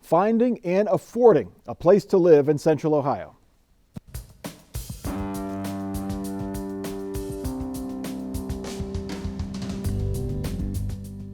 finding and affording a place to live in Central Ohio.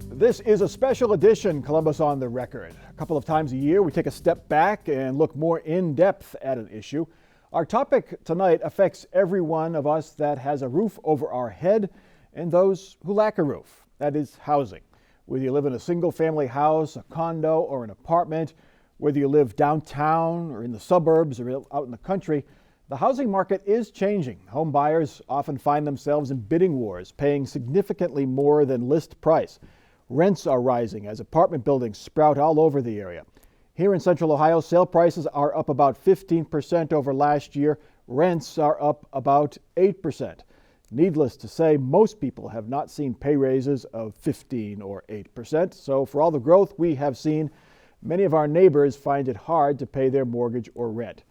This is a special edition, Columbus on the Record. A couple of times a year, we take a step back and look more in depth at an issue. Our topic tonight affects every one of us that has a roof over our head and those who lack a roof. That is housing. Whether you live in a single family house, a condo, or an apartment, whether you live downtown or in the suburbs or out in the country, the housing market is changing. Home buyers often find themselves in bidding wars, paying significantly more than list price. Rents are rising as apartment buildings sprout all over the area. Here in Central Ohio, sale prices are up about 15% over last year. Rents are up about 8%. Needless to say, most people have not seen pay raises of 15 or 8%. So for all the growth we have seen, many of our neighbors find it hard to pay their mortgage or rent.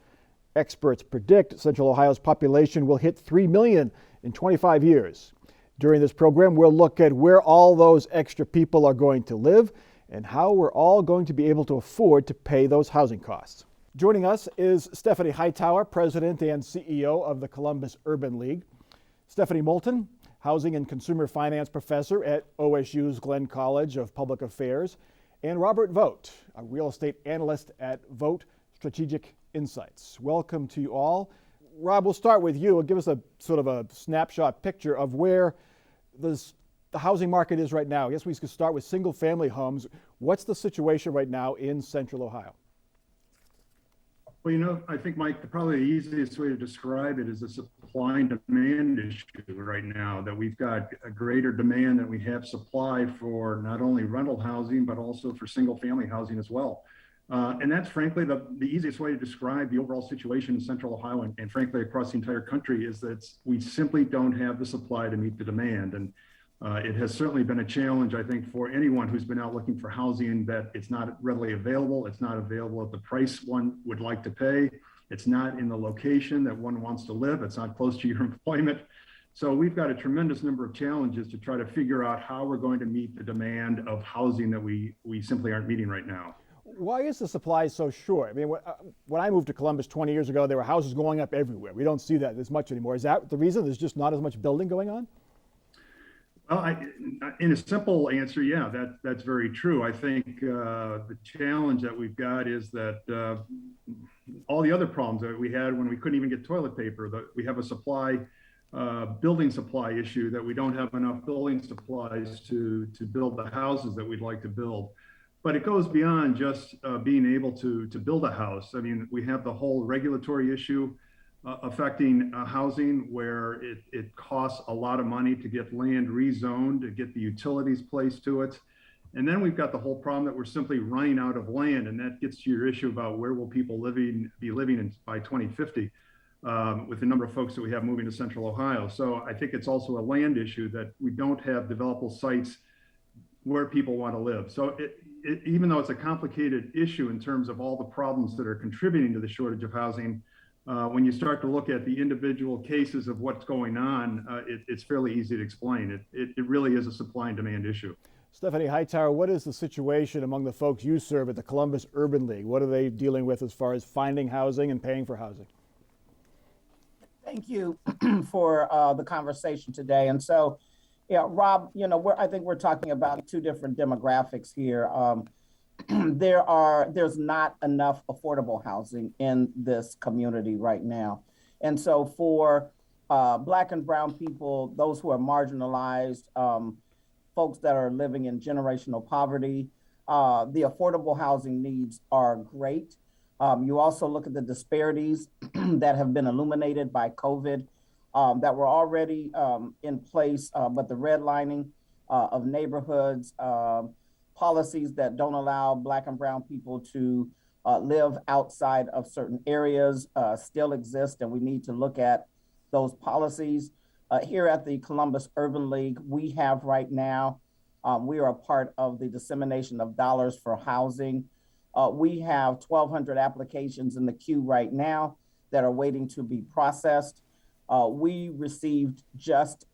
Experts predict Central Ohio's population will hit 3 million in 25 years. During this program, we'll look at where all those extra people are going to live and how we're all going to be able to afford to pay those housing costs. Joining us is Stephanie Hightower, President and CEO of the Columbus Urban League. Stephanie Moulton, Housing and Consumer Finance Professor at OSU's Glenn College of Public Affairs. And Robert Vogt, a real estate analyst at Vogt Strategic Insights. Welcome to you all. Rob, we'll start with you. Give us a sort of a snapshot picture of where the housing market is right now. I guess we could start with single family homes. What's the situation right now in Central Ohio? Well, I think, Mike, probably the easiest way to describe it is a supply and demand issue right now, that we've got a greater demand than we have supply for not only rental housing, but also for single family housing as well. And that's frankly the easiest way to describe the overall situation in Central Ohio and frankly across the entire country, is that we simply don't have the supply to meet the demand. And it has certainly been a challenge, I think, for anyone who's been out looking for housing, that it's not readily available. It's not available at the price one would like to pay. It's not in the location that one wants to live. It's not close to your employment. So we've got a tremendous number of challenges to try to figure out how we're going to meet the demand of housing that we simply aren't meeting right now. Why is the supply so short? I mean, when I moved to Columbus 20 years ago, there were houses going up everywhere. We don't see that as much anymore. Is that the reason? There's just not as much building going on? Well, in a simple answer, yeah, that's very true. I think the challenge that we've got is that all the other problems that we had when we couldn't even get toilet paper, that we have a building supply issue, that we don't have enough building supplies to build the houses that we'd like to build. But it goes beyond just being able to build a house. I mean, we have the whole regulatory issue affecting housing, where it costs a lot of money to get land rezoned, to get the utilities placed to it. And then we've got the whole problem that we're simply running out of land, and that gets to your issue about where will people be living by 2050 with the number of folks that we have moving to Central Ohio. So I think it's also a land issue, that we don't have developable sites where people want to live. So even though it's a complicated issue in terms of all the problems that are contributing to the shortage of housing, when you start to look at the individual cases of what's going on, it's fairly easy to explain. It really is a supply and demand issue. Stephanie Hightower, what is the situation among the folks you serve at the Columbus Urban League? What are they dealing with as far as finding housing and paying for housing? Thank you for the conversation today. And so, yeah, Rob, I think we're talking about two different demographics here. There's not enough affordable housing in this community right now. And so for Black and brown people, those who are marginalized, folks that are living in generational poverty, the affordable housing needs are great. You also look at the disparities that have been illuminated by COVID, that were already in place, but the redlining of neighborhoods, policies that don't allow Black and brown people to live outside of certain areas still exist, and we need to look at those policies. Here at the Columbus Urban League, we have right now, we are a part of the dissemination of dollars for housing. We have 1,200 applications in the queue right now that are waiting to be processed. We received just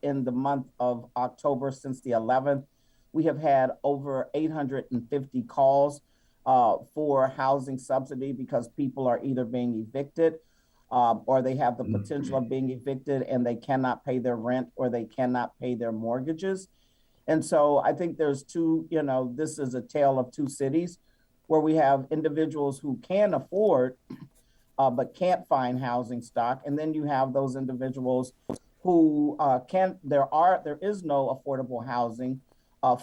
in the month of October, since the 11th, we have had over 850 calls for housing subsidy because people are either being evicted or they have the potential of being evicted and they cannot pay their rent or they cannot pay their mortgages. And so I think there's two, this is a tale of two cities where we have individuals who can afford but can't find housing stock. And then you have those individuals who there is no affordable housing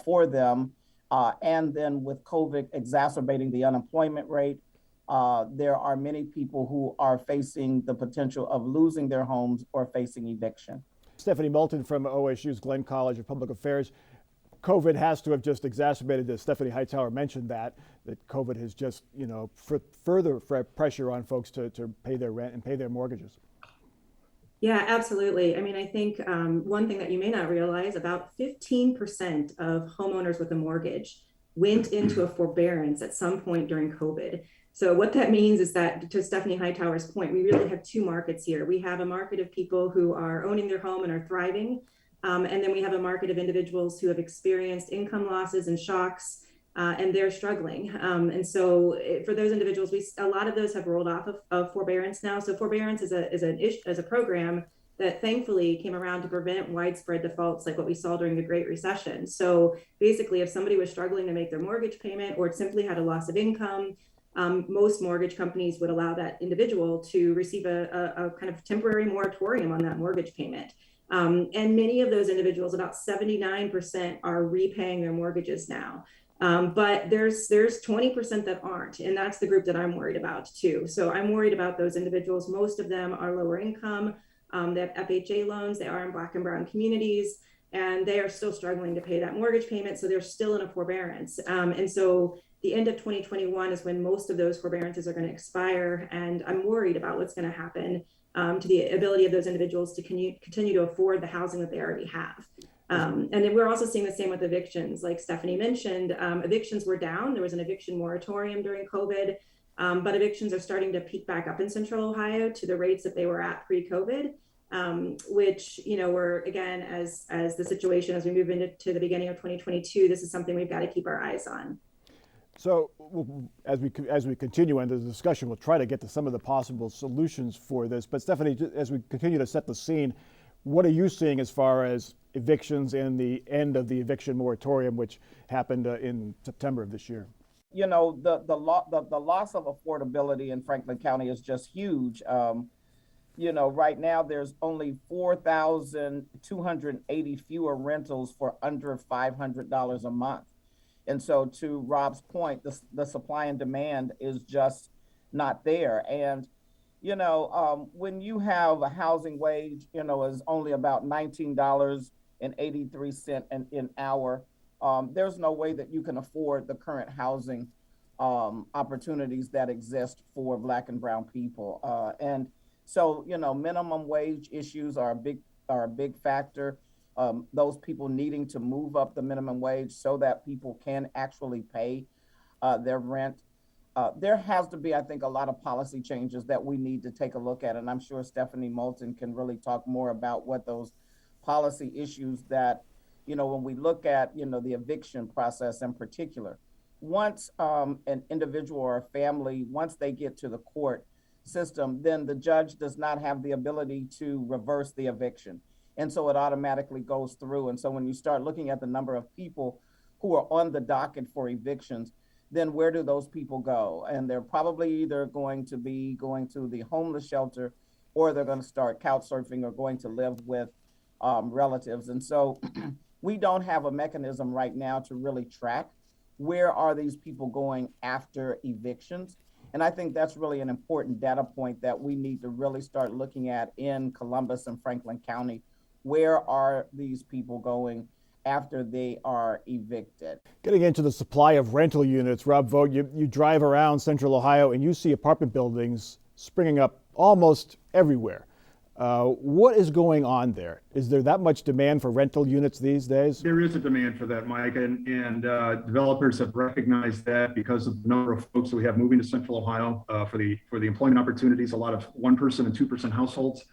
for them. And then with COVID exacerbating the unemployment rate, there are many people who are facing the potential of losing their homes or facing eviction. Stephanie Moulton from OSU's Glenn College of Public Affairs. COVID has to have just exacerbated this. Stephanie Hightower mentioned that COVID has just, further pressure on folks to pay their rent and pay their mortgages. Yeah, absolutely. I mean, I think one thing that you may not realize, about 15% of homeowners with a mortgage went into a forbearance at some point during COVID. So what that means is that, to Stephanie Hightower's point, we really have two markets here. We have a market of people who are owning their home and are thriving. And then we have a market of individuals who have experienced income losses and shocks, and they're struggling. And so for those individuals, a lot of those have rolled off of forbearance now. So forbearance is a program that thankfully came around to prevent widespread defaults like what we saw during the Great Recession. So basically, if somebody was struggling to make their mortgage payment or simply had a loss of income, most mortgage companies would allow that individual to receive a kind of temporary moratorium on that mortgage payment. And many of those individuals, about 79%, are repaying their mortgages now. But there's 20% that aren't, and that's the group that I'm worried about too. So I'm worried about those individuals. Most of them are lower income. They have FHA loans. They are in Black and brown communities, and they are still struggling to pay that mortgage payment. So they're still in a forbearance. And so the end of 2021 is when most of those forbearances are going to expire. And I'm worried about what's going to happen to the ability of those individuals to continue to afford the housing that they already have. And then we're also seeing the same with evictions. Like Stephanie mentioned, evictions were down. There was an eviction moratorium during COVID, but evictions are starting to peak back up in Central Ohio to the rates that they were at pre-COVID, which, we're, again, as the situation, as we move into the beginning of 2022, this is something we've got to keep our eyes on. So as we continue into the discussion, we'll try to get to some of the possible solutions for this. But Stephanie, as we continue to set the scene, what are you seeing as far as evictions and the end of the eviction moratorium, which happened in September of this year? The loss of affordability in Franklin County is just huge. Right now there's only 4,280 fewer rentals for under $500 a month. And so to Rob's point, the supply and demand is just not there. And, when you have a housing wage, is only about $19.83 an hour, there's no way that you can afford the current housing opportunities that exist for Black and brown people. And so, minimum wage issues are a big factor. Those people needing to move up the minimum wage so that people can actually pay their rent. There has to be, I think, a lot of policy changes that we need to take a look at. And I'm sure Stephanie Moulton can really talk more about what those policy issues that, when we look at, the eviction process in particular, once an individual or a family, once they get to the court system, then the judge does not have the ability to reverse the eviction. And so it automatically goes through. And so when you start looking at the number of people who are on the docket for evictions, then where do those people go? And they're probably either going to be going to the homeless shelter, or they're going to start couch surfing or going to live with relatives. And so we don't have a mechanism right now to really track where are these people going after evictions. And I think that's really an important data point that we need to really start looking at in Columbus and Franklin County. Where are these people going after they are evicted? Getting into the supply of rental units, Rob Vogt, you drive around Central Ohio and you see apartment buildings springing up almost everywhere. What is going on there? Is there that much demand for rental units these days? There is a demand for that, Mike, and developers have recognized that because of the number of folks that we have moving to Central Ohio for the employment opportunities, a lot of 1-person and 2-person households.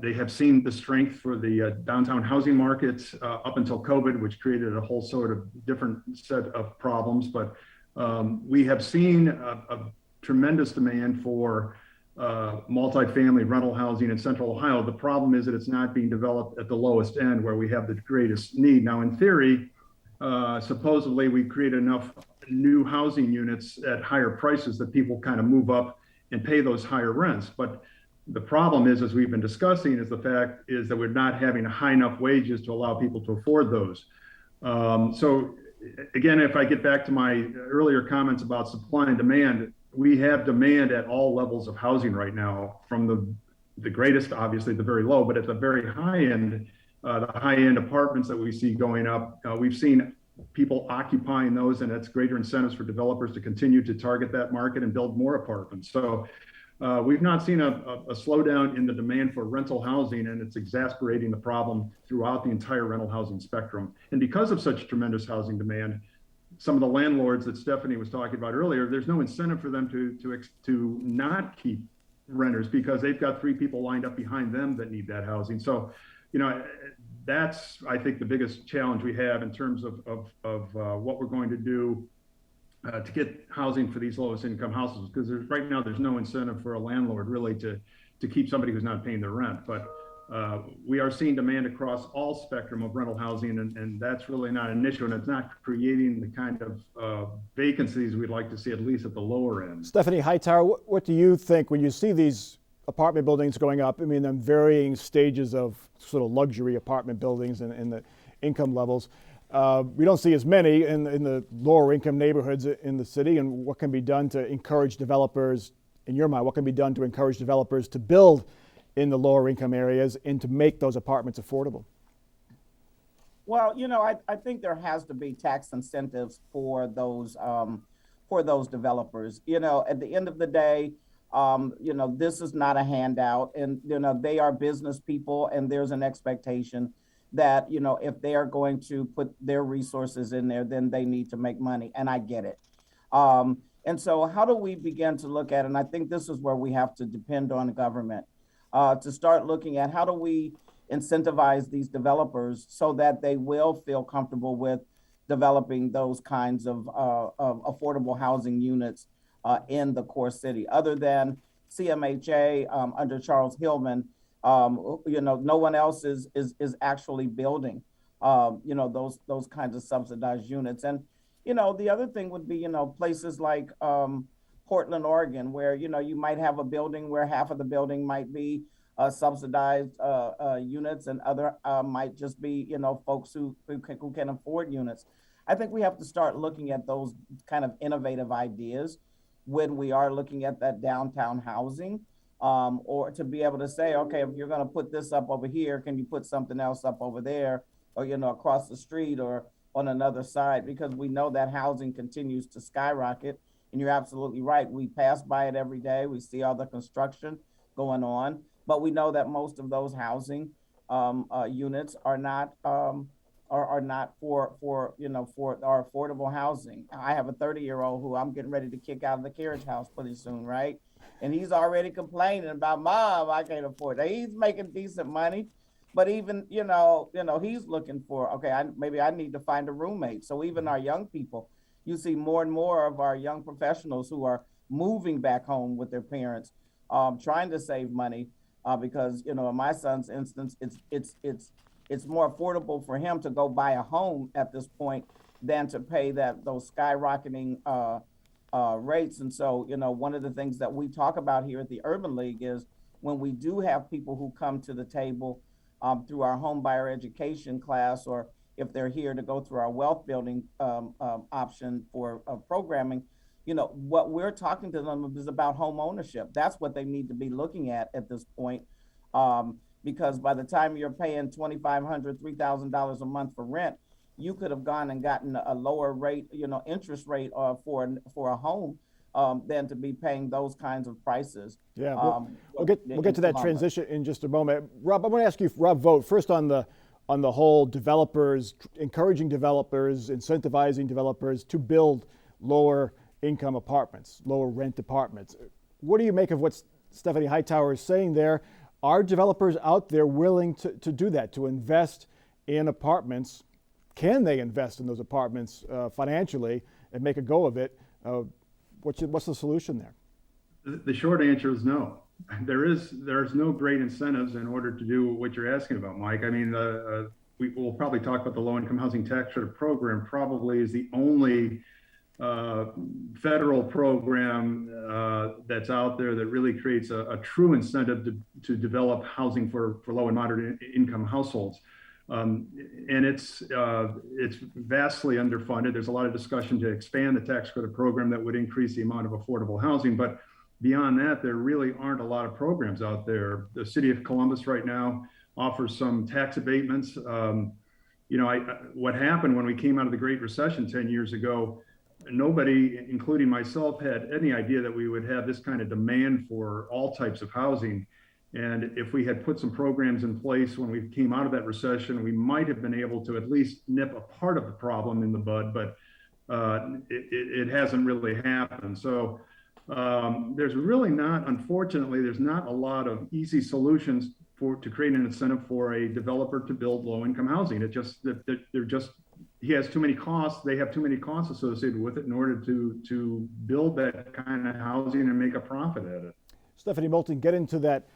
They have seen the strength for the downtown housing market up until COVID, which created a whole sort of different set of problems. But We have seen a tremendous demand for multifamily rental housing in Central Ohio. The problem is that it's not being developed at the lowest end where we have the greatest need. Now, in theory, supposedly we create enough new housing units at higher prices that people kind of move up and pay those higher rents. But the problem is, as we've been discussing, is the fact is that we're not having high enough wages to allow people to afford those. So again, if I get back to my earlier comments about supply and demand, we have demand at all levels of housing right now, from the greatest, obviously, the very low, but at the very high end, the high end apartments that we see going up, we've seen people occupying those, and that's greater incentives for developers to continue to target that market and build more apartments. So we've not seen a slowdown in the demand for rental housing, and it's exasperating the problem throughout the entire rental housing spectrum. And because of such tremendous housing demand, some of the landlords that Stephanie was talking about earlier, there's no incentive for them to not keep renters, because they've got 3 people lined up behind them that need that housing. So, that's, I think, the biggest challenge we have in terms of what we're going to do to get housing for these lowest income houses, because right now there's no incentive for a landlord really to keep somebody who's not paying their rent. But we are seeing demand across all spectrum of rental housing, and that's really not an issue, and it's not creating the kind of vacancies we'd like to see, at least at the lower end. Stephanie Hightower, what do you think when you see these apartment buildings going up? I mean, in varying stages of sort of luxury apartment buildings and the income levels. We don't see as many in the lower income neighborhoods in the city. And what can be done to encourage developers, in your mind, what can be done to encourage developers to build in the lower income areas and to make those apartments affordable? Well, I think there has to be tax incentives for those developers. At the end of the day, this is not a handout, and they are business people, and there's an expectation that if they are going to put their resources in there, then they need to make money, and I get it. And so how do we begin to look at it? And I think this is where we have to depend on government to start looking at how do we incentivize these developers so that they will feel comfortable with developing those kinds of affordable housing units in the core city. Other than CMHA under Charles Hillman, no one else is actually building, those kinds of subsidized units. And, the other thing would be, places like Portland, Oregon, where, you might have a building where half of the building might be subsidized units, and other might just be, folks who can afford units. I think we have to start looking at those kind of innovative ideas when we are looking at that downtown housing, or to be able to say, okay, if you're going to put this up over here, can you put something else up over there, or, across the street or on another side? Because we know that housing continues to skyrocket. And you're absolutely right. We pass by it every day. We see all the construction going on, but we know that most of those housing units are not for our affordable housing. I have a 30-year-old who I'm getting ready to kick out of the carriage house pretty soon, right? And he's already complaining about, Mom, I can't afford it. He's making decent money, but even he's looking for, okay, maybe I need to find a roommate. So even our young people, you see more and more of our young professionals who are moving back home with their parents, trying to save money, because in my son's instance, it's more affordable for him to go buy a home at this point than to pay those skyrocketing rates. And so, one of the things that we talk about here at the Urban League is when we do have people who come to the table through our home buyer education class, or if they're here to go through our wealth building option for programming, what we're talking to them is about home ownership. That's what they need to be looking at this point. Because by the time you're paying $2,500, $3,000 a month for rent, you could have gone and gotten a lower rate, interest rate for a home than to be paying those kinds of prices. Yeah, we'll get to that transition in just a moment. Rob, I want to ask you, Rob Vogt, first on the whole developers, encouraging developers, incentivizing developers to build lower income apartments, lower rent apartments. What do you make of what Stephanie Hightower is saying there? Are developers out there willing to do that, to invest in apartments? Can they invest in those apartments financially and make a go of it What's the solution there? The short answer is no. There's no great incentives in order to do what you're asking about, Mike. I mean, we will probably talk about the low-income housing tax credit program. Probably is the only federal program that's out there that really creates a true incentive to develop housing for low and moderate income households. And it's vastly underfunded. There's a lot of discussion to expand the tax credit program that would increase the amount of affordable housing. But beyond that, there really aren't a lot of programs out there. The city of Columbus right now offers some tax abatements. What happened when we came out of the Great Recession 10 years ago, nobody, including myself, had any idea that we would have this kind of demand for all types of housing. And if we had put some programs in place when we came out of that recession, we might have been able to at least nip a part of the problem in the bud, but it hasn't really happened. So there's really not, unfortunately, there's not a lot of easy solutions to create an incentive for a developer to build low-income housing. He has too many costs. They have too many costs associated with it in order to build that kind of housing and make a profit at it. Stephanie Moulton, get into that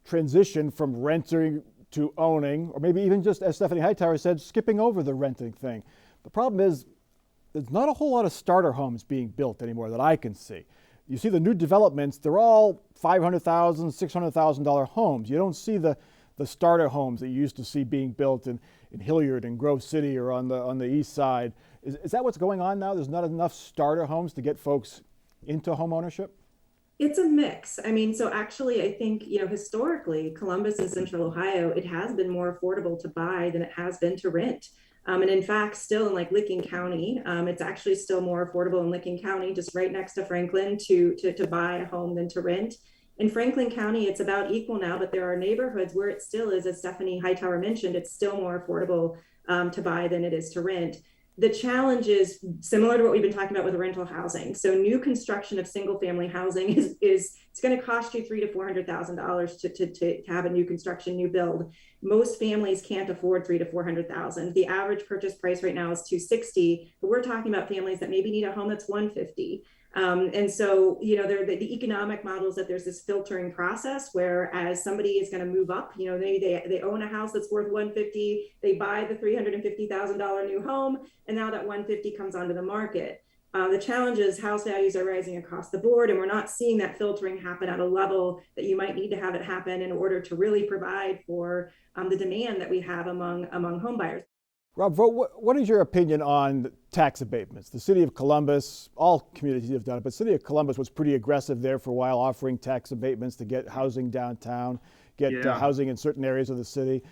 transition from renting to owning, or maybe even just, as Stephanie Hightower said, skipping over the renting thing. The problem is there's not a whole lot of starter homes being built anymore that I can see. You see the new developments, they're all $500,000, $600,000 homes. You don't see the starter homes that you used to see being built in Hilliard and Grove City or on the east side. Is that what's going on now? There's not enough starter homes to get folks into home ownership? It's a mix. I mean, so actually, I think, historically, Columbus and Central Ohio, it has been more affordable to buy than it has been to rent. And in fact, still in like Licking County, it's actually still more affordable in Licking County, just right next to Franklin, to buy a home than to rent. In Franklin County, it's about equal now, but there are neighborhoods where it still is, as Stephanie Hightower mentioned, it's still more affordable to buy than it is to rent. The challenge is similar to what we've been talking about with rental housing. So new construction of single family housing is it's going to cost you $300,000 to $400,000 to have a new construction, new build. Most families can't afford $300,000 to $400,000. The average purchase price right now is $260,000, but we're talking about families that maybe need a home that's $150,000. And so, there the economic models that there's this filtering process where as somebody is going to move up, maybe they own a house that's worth $150,000, they buy the $350,000 new home, and now that $150,000 comes onto the market. The challenge is house values are rising across the board, and we're not seeing that filtering happen at a level that you might need to have it happen in order to really provide for the demand that we have among home buyers. Rob Vogt, what is your opinion on tax abatements? The city of Columbus, all communities have done it, but city of Columbus was pretty aggressive there for a while, offering tax abatements to get housing downtown, get housing in certain areas of the city.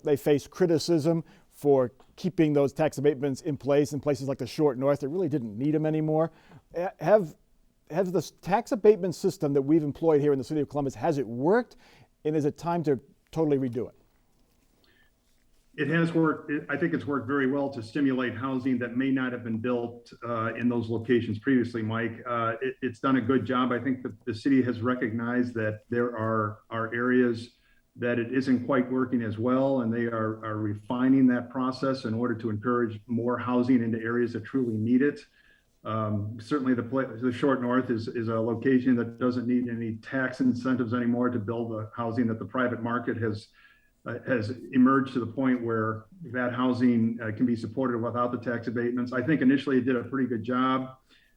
They faced criticism for keeping those tax abatements in place in places like the Short North that really didn't need them anymore. Has the tax abatement system that we've employed here in the city of Columbus, has it worked, and is it time to totally redo it? It has worked. I think it's worked very well to stimulate housing that may not have been built in those locations previously, Mike. It's done a good job. I think that the city has recognized that there are areas that it isn't quite working as well, and they are refining that process in order to encourage more housing into areas that truly need it. Certainly the Short North is a location that doesn't need any tax incentives anymore to build the housing that the private market has emerged to the point where that housing can be supported without the tax abatements. I think initially it did a pretty good job.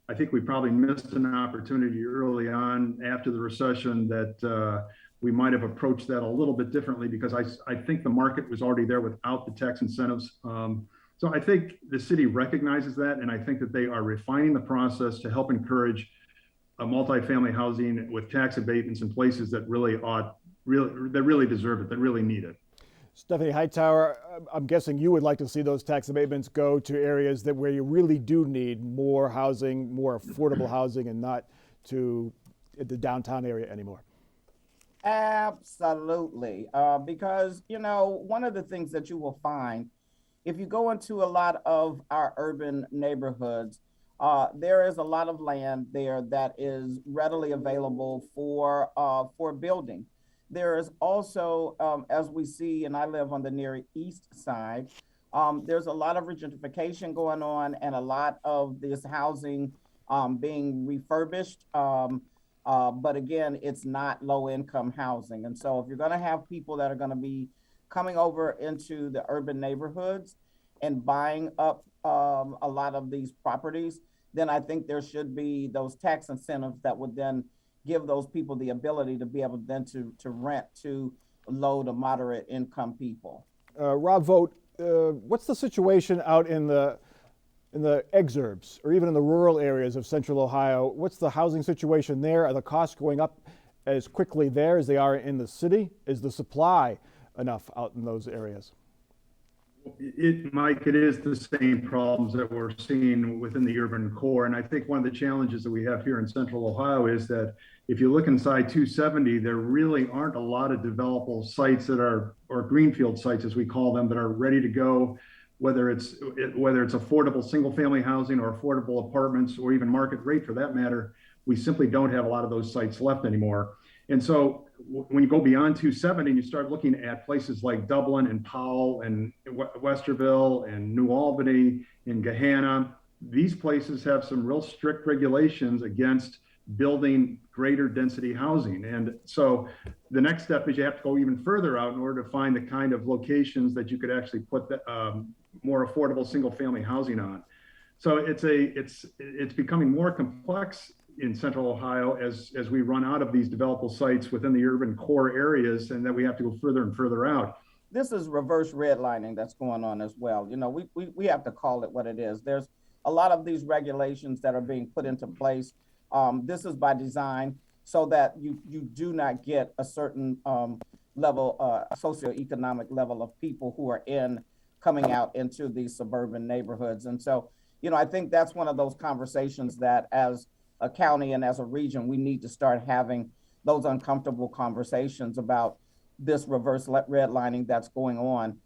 I think we probably missed an opportunity early on after the recession that we might have approached that a little bit differently, because I think the market was already there without the tax incentives. So I think the city recognizes that, and I think that they are refining the process to help encourage multifamily housing with tax abatements in places that really deserve it, that really need it. Stephanie Hightower, I'm guessing you would like to see those tax abatements go to areas where you really do need more housing, more affordable housing, and not to the downtown area anymore. Absolutely. Because, one of the things that you will find if you go into a lot of our urban neighborhoods, there is a lot of land there that is readily available for building. There is also, as we see, and I live on the Near East Side, there's a lot of gentrification going on, and a lot of this housing being refurbished. But again, it's not low income housing. And so if you're going to have people that are going to be coming over into the urban neighborhoods and buying up a lot of these properties, then I think there should be those tax incentives that would then give those people the ability to be able then to rent to low to moderate income people. Rob Vogt, what's the situation out in the exurbs or even in the rural areas of Central Ohio? What's the housing situation there? Are the costs going up as quickly there as they are in the city? Is the supply enough out in those areas? Mike, it is the same problems that we're seeing within the urban core. And I think one of the challenges that we have here in Central Ohio is that if you look inside 270, there really aren't a lot of developable sites that are, or greenfield sites as we call them, that are ready to go, whether it's affordable single family housing or affordable apartments or even market rate for that matter. We simply don't have a lot of those sites left anymore. And so when you go beyond 270 and you start looking at places like Dublin and Powell and Westerville and New Albany and Gahanna, these places have some real strict regulations against building greater density housing. And so the next step is you have to go even further out in order to find the kind of locations that you could actually put the, more affordable single family housing on. So it's becoming more complex in Central Ohio as we run out of these developable sites within the urban core areas, and that we have to go further and further out. This is reverse redlining that's going on as well. You know, we have to call it what it is. There's a lot of these regulations that are being put into place. This is by design so that you do not get a certain level, socioeconomic level of people who are coming out into these suburban neighborhoods. And so, you know, I think that's one of those conversations that as a county and as a region, we need to start having those uncomfortable conversations about this reverse redlining that's going on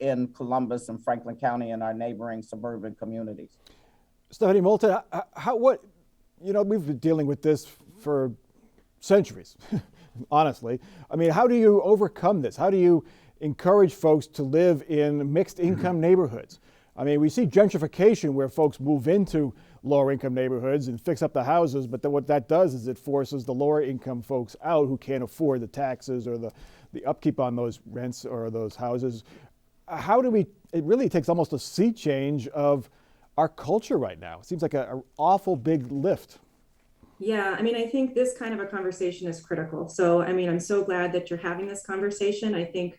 in Columbus and Franklin County and our neighboring suburban communities. Stephanie Moulton, we've been dealing with this for centuries, honestly. I mean, how do you overcome this? How do you encourage folks to live in mixed income neighborhoods? I mean, we see gentrification where folks move into lower income neighborhoods and fix up the houses, but then what that does is it forces the lower income folks out who can't afford the taxes or the upkeep on those rents or those houses. How do we, it really takes almost a sea change of our culture right now. It seems like an awful big lift. Yeah, I mean, I think this kind of a conversation is critical. So, I mean, I'm so glad that you're having this conversation. I think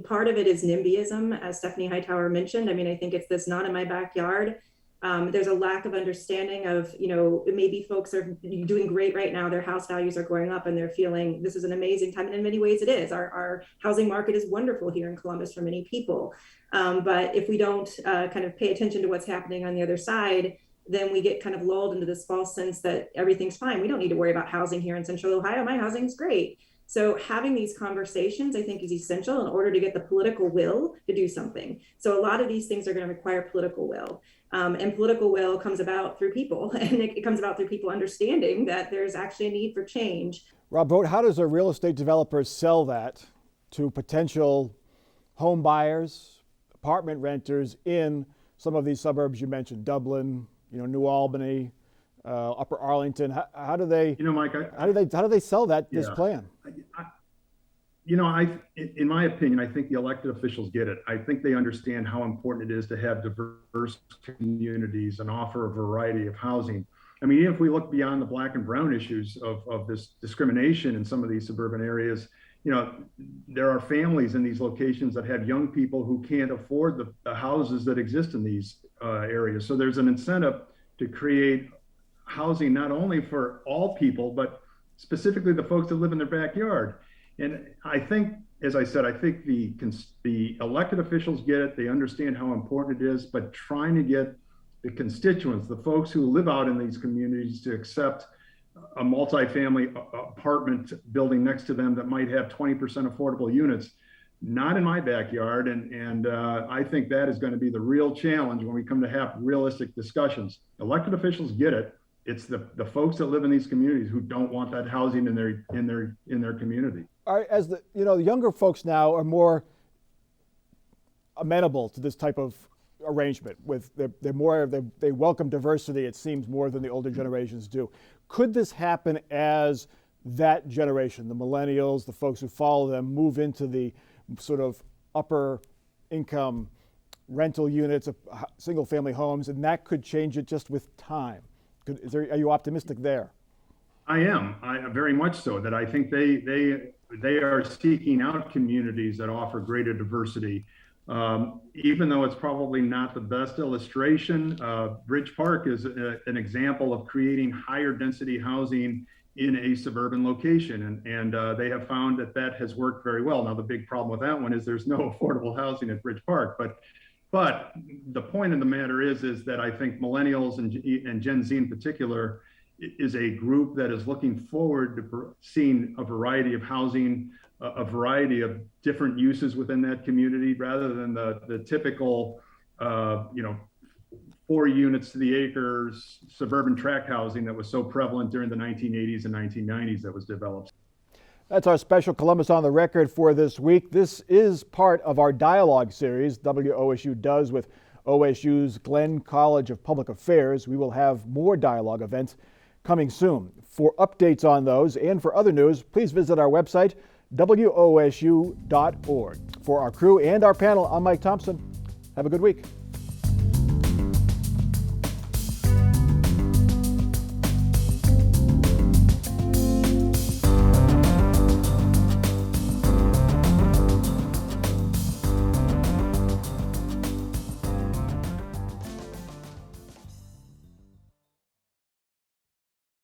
part of it is NIMBYism, as Stephanie Hightower mentioned. I mean, I think it's this not in my backyard. There's a lack of understanding of, maybe folks are doing great right now. Their house values are going up and they're feeling this is an amazing time. And in many ways it is. Our housing market is wonderful here in Columbus for many people. But if we don't kind of pay attention to what's happening on the other side, then we get kind of lulled into this false sense that everything's fine. We don't need to worry about housing here in Central Ohio. My housing's great. So having these conversations, I think, is essential in order to get the political will to do something. So a lot of these things are going to require political will. And political will comes about through people. And it comes about through people understanding that there's actually a need for change. Rob Vogt, how does a real estate developer sell that to potential home buyers, apartment renters in some of these suburbs you mentioned, Dublin, New Albany, Upper Arlington? How do they, Mike, how do they sell this plan? In my opinion, I think the elected officials get it. I think they understand how important it is to have diverse communities and offer a variety of housing. I mean, even if we look beyond the black and brown issues of this discrimination in some of these suburban areas, there are families in these locations that have young people who can't afford the houses that exist in these areas. So there's an incentive to create housing not only for all people, but specifically the folks that live in their backyard. And I think, as I said, I think the elected officials get it. They understand how important it is, but trying to get the constituents, the folks who live out in these communities, to accept a multifamily apartment building next to them that might have 20% affordable units, not in my backyard. And I think that is going to be the real challenge when we come to have realistic discussions. Elected officials get it. It's the folks that live in these communities who don't want that housing in their community. All right, as the younger folks now are more amenable to this type of arrangement. With they welcome diversity, it seems, more than the older generations do. Could this happen as that generation, the millennials, the folks who follow them, move into the sort of upper income rental units, single family homes, and that could change it just with time? Are you optimistic there? I am. I very much so. That I think they are seeking out communities that offer greater diversity. Even though it's probably not the best illustration, Bridge Park is an example of creating higher density housing in a suburban location, and they have found that has worked very well. Now the big problem with that one is there's no affordable housing at Bridge Park, but the point of the matter is that I think millennials and Gen Z in particular is a group that is looking forward to seeing a variety of housing, a variety of different uses within that community, rather than the typical, 4 units to the acres suburban tract housing that was so prevalent during the 1980s and 1990s that was developed. That's our special Columbus on the Record for this week. This is part of our dialogue series WOSU does with OSU's Glenn College of Public Affairs. We will have more dialogue events coming soon. For updates on those and for other news, please visit our website, WOSU.org. For our crew and our panel, I'm Mike Thompson. Have a good week.